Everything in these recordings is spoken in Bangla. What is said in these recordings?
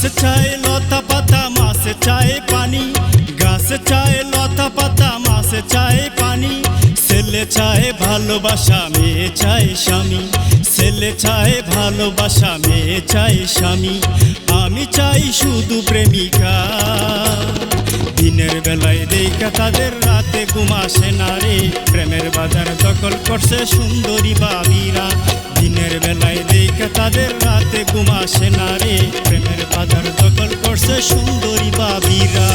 গাছ চায় লতা পাতা, মাছ চায় পানি। গাছ চায় লতা পাতা, মাছ চায় পানি। ছেলে চায় ভালোবাসা, মেয়ে চায় স্বামী। ছেলে চায় ভালোবাসা, মেয়ে চায় স্বামী। আমি চাই শুধু প্রেমিকা। দিনের বেলায় দেখা তাদের, রাতে ঘুম আসে না রে। প্রেমের বাজার দখল করছে সুন্দরী বাবিরা। দিনের বেলায় দেখা তাদের, রাতে ঘুম আসে না রে। প্রেমের বাজার দখল করছে সুন্দরী বাবিরা।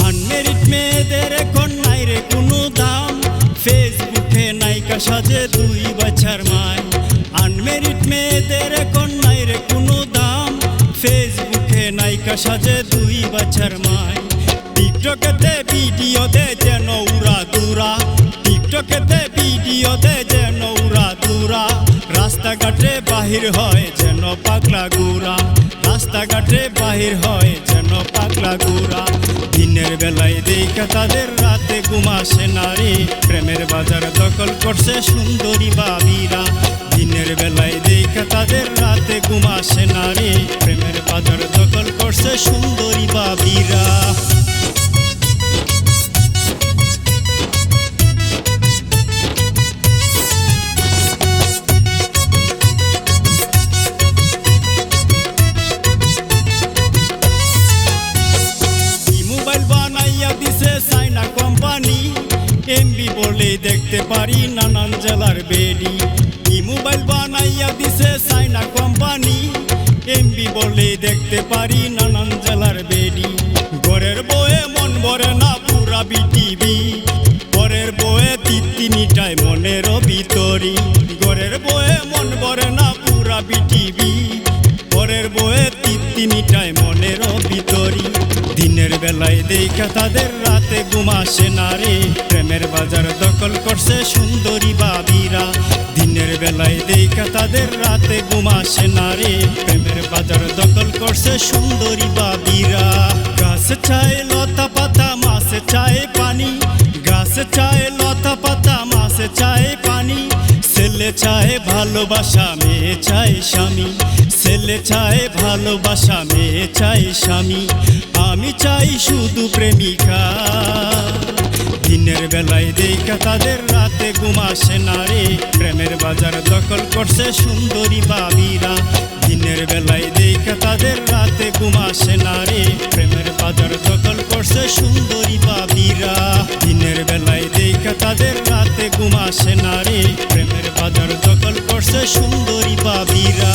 আনমেরিড মেয়েদের এখন নাই রে কোনো দাম। ফেসবুকে নায়িকা সাজে দুই বাচ্চার মায়। আনমেরিড মেয়েদের এখন নাই রে কোনো দাম। ফেসবুকে নায়িকা সাজে দুই বাচ্চার মায়। টিকটকেতে ভিডিও দে যেন উড়া দুরা। টিকটকেতে ভিডিও দে যেন উড়া দুরা। রাস্তাঘাটে বাহির হয় যেন পাগলা গুড়া। রাস্তাঘাটে বাহির হয় যেন পাগলা গুড়া। দিনের বেলায় দেখা তাদের, রাতে ঘুম আসে না রে। প্রেমের বাজার দখল করছে সুন্দরী বাবিরা। দিনের বেলায় দেখা তাদের, রাতে ঘুম আসে না রে। প্রেমের বাজার দখল করছে সুন্দরী বাবিরা। চায়না কোম্পানি এমবি বলে দেখতে পারি নানান জেলার বেডি। ই মোবাইল বানাইয়া দিছে চায়না কোম্পানি। এমবি বলে দেখতে পারি নানান জেলার বেডি। ঘরের বয়ে মন ভরে না পুরা বিটিভি। ঘরের বয়ে তৃপ্তি মিটায় মনের ভিতরি। ঘরের বয়ে মন ভরে না পুরা বিটিভি। ঘরের বয়ে তৃপ্তি মিটায় মনের ভিতরি। দিনের বেলায় দেখা তাদের, রাতে ঘুম আসে না রে। প্রেমের বাজার দখল করছে সুন্দরী বাবিরা। দিনের বেলায় দেখা তাদের, রাতে ঘুম আসে না রে। প্রেমের বাজার দখল করছে সুন্দরী বাবিরা। গাছ চায় লতা পাতা, মাছ চায় পানি। গাছ চায় লতা পাতা, মাছ চায় পানি। ছেলে চায় ভালোবাসা, মেয়ে চায় স্বামী। ছেলে চায় ভালোবাসা, মেয়ে চায় স্বামী। আমি চাই শুধু প্রেমিকা। দিনের বেলায় দেখা তাদের, রাতে ঘুম আসে না রে। প্রেমের বাজার দখল করছে সুন্দরী বাবিরা। দিনের বেলায় দেখা তাদের, রাতে ঘুম আসে না রে। প্রেমের বাজার দখল করছে সুন্দরী বাবিরা। দিনের বেলায় দেখা তাদের, রাতে ঘুম আসে না রে। প্রেমের বাজার দখল করছে সুন্দরী বাবিরা।